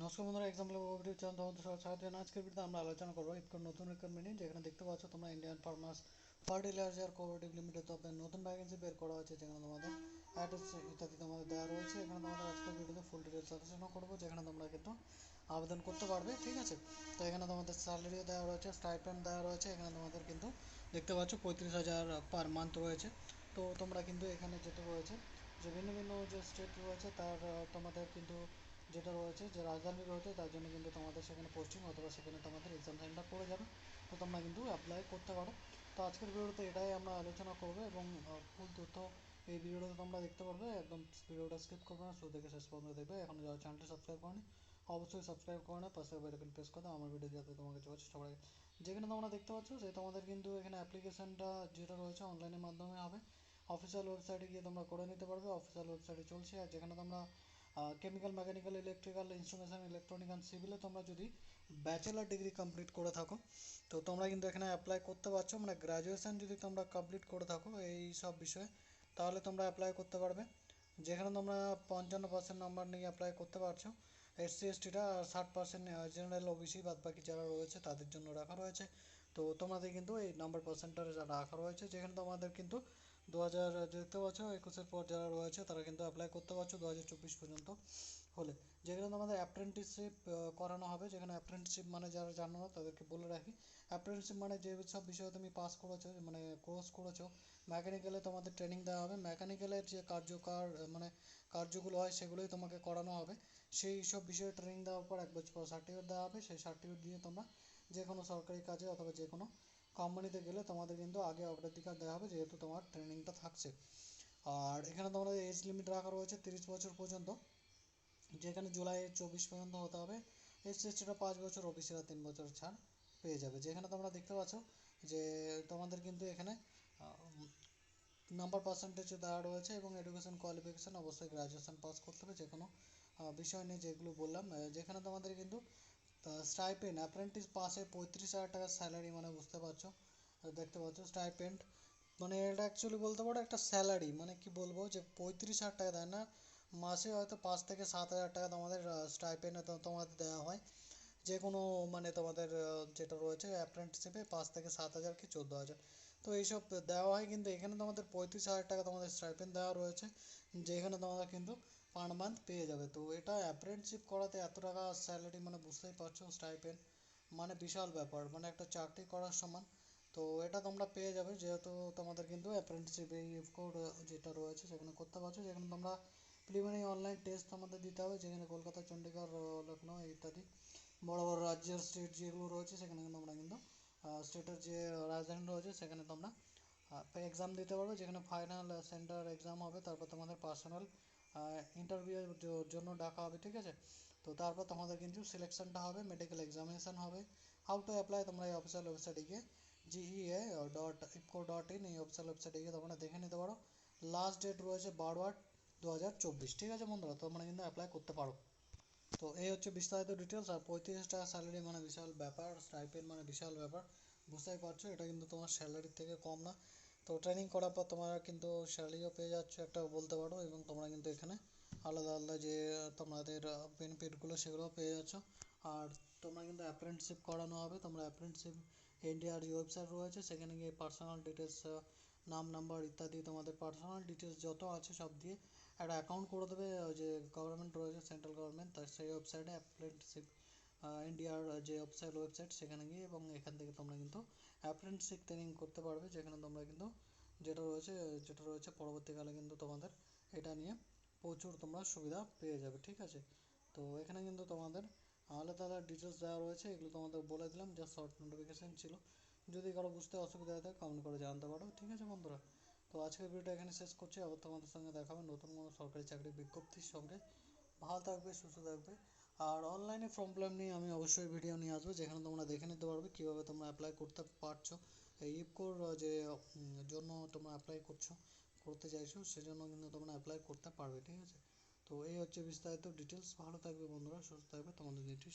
নমস্কার বন্ধুরা, example video channel তোমাদের সবাই স্বাগত জানাই। আজকের ভিডিওতে আমরা আলোচনা করবো ইফকোর নতুন রিক্রুটমেন্ট নিয়ে। যেখানে দেখতে পাচ্ছ তোমরা Indian farmers fertiliser cooperative limited তরফে নতুন ভ্যাকেন্সি বের করা হয়েছে, যেখানে তোমাদের অ্যাড্রেস ইত্যাদি তোমাদের দেওয়া রয়েছে। এখানে তোমাদের আজকের ভিডিওতে ফুল ডিটেলস আলোচনা করবো, যেখানে তোমরা কিন্তু আবেদন করতে পারবে, ঠিক আছে। তো এখানে তোমাদের স্যালারিও দেওয়া রয়েছে, স্টাইপেন্ড দেওয়া রয়েছে। এখানে তোমাদের কিন্তু দেখতে পাচ্ছ 35,000 পার মান্থ রয়েছে। তো তোমরা কিন্তু এখানে যেটা রয়েছে যে ভিন্ন ভিন্ন যে স্টেট রয়েছে তার তোমাদের কিন্তু যেটা রয়েছে যে রাজধানী রয়েছে তার জন্য কিন্তু তোমাদের সেখানে পোস্টিং অথবা সেখানে তোমাদের এক্সাম সেন্টার পড়ে যাবে। তো তোমরা কিন্তু অ্যাপ্লাই করতে পারো। তো আজকের ভিডিওতে এটাই আমরা আলোচনা করবো এবং ফুল তথ্য এই ভিডিওতে তোমরা দেখতে পারবে। একদম ভিডিওটা স্কিপ করবে না, শুরু থেকে শেষ পর্যন্ত দেখবে। এখন যারা চ্যানেলটি সাবস্ক্রাইব করেনি অবশ্যই সাবস্ক্রাইব করে না, পাশে বেল আইকন প্রেস করে দাও আমার ভিডিও যাতে তোমার কাছে পৌঁছে সবার আগে। যেখানে তোমরা দেখতে পাচ্ছ যে তোমাদের কিন্তু এখানে অ্যাপ্লিকেশনটা যেটা রয়েছে অনলাইনের মাধ্যমে হবে। অফিসিয়াল ওয়েবসাইটে গিয়ে তোমরা করে নিতে পারবে, অফিসিয়াল ওয়েবসাইটে চলছে। আর যেখানে তোমরা chemical, mechanical, electrical, instrumentation, electronic and সিভিলে তোমরা যদি ব্যাচেলার ডিগ্রি কমপ্লিট করে থাকো তো তোমরা কিন্তু এখানে অ্যাপ্লাই করতে পারছো। মানে গ্র্যাজুয়েশন যদি তোমরা কমপ্লিট করে থাকো এই সব বিষয়ে তাহলে তোমরা অ্যাপ্লাই করতে পারবে। যেখানে তোমরা 55% নাম্বার নিয়ে অ্যাপ্লাই করতে পারছো। এসসি এসটিটা আর 60% জেনারেল ওবিসি বাদ বাকি যারা রয়েছে তাদের জন্য রাখা রয়েছে। তো তোমাদের কিন্তু এই নাম্বার পার্সেন্টেজ রাখা রয়েছে, যেখানে তোমাদের কিন্তু 2000 দেখতে পাচ্ছ 21-এর পর যারা রয়েছে তারা কিন্তু অ্যাপ্লাই করতে পারছো 2024 পর্যন্ত হলে। যেখানে তোমাদের অ্যাপ্রেন্টিসশিপ করানো হবে। যেখানে অ্যাপ্রেন্টিসশিপ মানে যারা জানো না তাদেরকে বলে রাখি, অ্যাপ্রেন্টিসশিপ মানে যে সব বিষয়ে তুমি পাস করেছো মানে কোর্স করেছো। মেকানিক্যালে তোমাদের ট্রেনিং দেওয়া হবে, মেকানিক্যালের যে মানে কার্যগুলো হয় সেগুলোই তোমাকে করানো হবে। সেই সব বিষয়ে ট্রেনিং দেওয়ার পর 1 বছর পর সার্টিফিকেট দেওয়া হবে। সেই সার্টিফিকেট দিয়ে তোমরা যে কোনো সরকারি কাজে অথবা যে কোনো কোম্পানিতে গেলে তোমাদের কিন্তু আগে অগ্রাধিকার দেওয়া হবে, যেহেতু তোমার ট্রেনিংটা থাকছে। আর এখানে তোমাদের এজ লিমিট রাখা রয়েছে 30 বছর পর্যন্ত, যেখানে জুলাই 24 পর্যন্ত হতে হবে। এসসি এসটিরা 5 বছর, ওবিসিরা 3 বছর ছাড় পেয়ে যাবে। যেখানে তোমরা দেখতে পাচ্ছ যে তোমাদের কিন্তু এখানে নাম্বার পার্সেন্টেজ দেওয়া রয়েছে এবং এডুকেশন কোয়ালিফিকেশান অবশ্যই গ্র্যাজুয়েশন পাস করতে হবে যে কোনো বিষয় নিয়ে, যেগুলো বললাম। যেখানে তোমাদের কিন্তু স্টাইপেন্ড অ্যাপ্রেন্টিস পাসে 35,000 টাকা স্যালারি, মানে বুঝতে পারছো। দেখতে পাচ্ছ স্টাইপেন্ড মানে এটা অ্যাকচুয়ালি বলতে পারো একটা স্যালারি, মানে কি বলবো যে 35,000 টাকা দেয় না, মাসে হয়তো 5 থেকে 7 হাজার টাকা তোমাদের স্টাইপেন্ড তোমাদের দেওয়া হয়। যে কোনো মানে তোমাদের যেটা রয়েছে অ্যাপ্রেন্টিসশিপে 5 থেকে 7 হাজার কি 14 হাজার, তো এইসব দেওয়া হয়। কিন্তু এখানে তোমাদের 35,000 টাকা তোমাদের স্টাইপেন্ড দেওয়া রয়েছে, যেখানে তোমরা কিন্তু পার মান্থ পেয়ে যাবে। তো এটা অ্যাপ্রেন্টিসশিপ করাতে এত টাকা স্যালারি, মানে বুঝতেই পারছো স্টাইপেন্ড মানে বিশাল ব্যাপার, মানে একটা চাকরি করার সমান। তো এটা তোমরা পেয়ে যাবে যেহেতু তোমাদের কিন্তু অ্যাপ্রেন্টিসশিপ এই কোড যেটা রয়েছে সেখানে করতে পারছো। যেখানে তোমরা প্রিলিমিনারি অনলাইন টেস্ট তোমাদের দিতে হবে, যেখানে কলকাতা, চণ্ডীগড়, লখনৌ ইত্যাদি বড় বড় রাজ্যের স্টেট যেগুলো রয়েছে সেখানে কিন্তু তোমরা কিন্তু স্টেটের যে রাজধানী রয়েছে সেখানে তোমরা এক্সাম দিতে পারবে। যেখানে ফাইনাল সেন্টার এক্সাম হবে, তারপর তোমাদের পার্সোনাল ইন্টারভিউয়ের জন্য ডাকা হবে, ঠিক আছে। তো তারপর তোমাদের কিন্তু সিলেকশনটা হবে, মেডিকেল এক্সামিনেশান হবে। হাউ টু অ্যাপ্লাই তোমরা এই অফিসিয়াল ওয়েবসাইটে গিয়ে GEA.IFCO.in এই অফিসিয়াল ওয়েবসাইটে গিয়ে তোমরা দেখে নিতে পারো। লাস্ট ডেট রয়েছে 12/8/2024, ঠিক আছে বন্ধুরা। তোমরা কিন্তু অ্যাপ্লাই করতে পারো। তো এই হচ্ছে বিস্তারিত ডিটেলস। আর 35 টাকা স্যালারি মানে বিশাল ব্যাপার, স্টাইপেন্ড মানে বিশাল ব্যাপার, বুঝতেই পারছো। এটা কিন্তু তোমার স্যালারির থেকে কম না। তো ট্রেনিং করার পর তোমরা কিন্তু স্যালারিও পেয়ে যাচ্ছ একটা বলতে পারো, এবং তোমরা কিন্তু এখানে আলাদা আলাদা যে তোমাদের বেনিফিটগুলো সেগুলো পেয়ে যাচ্ছ। আর তোমরা কিন্তু অ্যাপ্রেন্টিসশিপ করানো হবে। তোমরা অ্যাপ্রেন্টিসশিপ ইন্ডিয়ার যে ওয়েবসাইট রয়েছে সেখানে গিয়ে পার্সোনাল ডিটেলস, নাম, নাম্বার ইত্যাদি তোমাদের পার্সোনাল ডিটেলস যত আছে সব দিয়ে একটা অ্যাকাউন্ট করে দেবে। যে গভর্নমেন্ট রয়েছে সেন্ট্রাল গভর্নমেন্ট, তার সেই ওয়েবসাইটে অ্যাপ্রেন্টিসশিপ ইন্ডিয়ার যে ওয়েবসাইট সেখানে গিয়ে, এবং এখান থেকে তোমরা কিন্তু অ্যাপ্রেন্টিসশিপ ট্রেনিং করতে পারবে। যেখানে তোমরা কিন্তু যেটা রয়েছে পরবর্তীকালে কিন্তু তোমাদের এটা নিয়ে প্রচুর তোমরা সুবিধা পেয়ে যাবে, ঠিক আছে। তো এখানে কিন্তু তোমাদের আলাদা আলাদা ডিটেলস দেওয়া রয়েছে, এগুলো তোমাদের বলে দিলাম, জাস্ট শর্ট নোটিফিকেশান ছিল। যদি কারো বুঝতে অসুবিধা হয় কমেন্ট করে জানতে পারো, ঠিক আছে বন্ধুরা। তো আজকের ভিডিওটা এখানে শেষ করছি, আবার তোমাদের সঙ্গে দেখা হবে নতুন কোনো সরকারি চাকরির বিজ্ঞপ্তির সঙ্গে। ভালো থাকবে, সুস্থ থাকবে। আর অনলাইনে ফর্ম ফিল আপ নিয়ে আমি অবশ্যই ভিডিও নিয়ে আসবো, যেখানে তোমরা দেখে নিতে পারবে কীভাবে তোমরা অ্যাপ্লাই করতে পারছো। এই ইফকোর যে জন্য তোমরা অ্যাপ্লাই করতে চাইছো সেজন্য কিন্তু তোমরা অ্যাপ্লাই করতে পারবে, ঠিক আছে। তো এই হচ্ছে বিস্তারিত ডিটেলস। ভালো থাকবে বন্ধুরা, সুস্থ থাকবে, তোমাদের দিনটি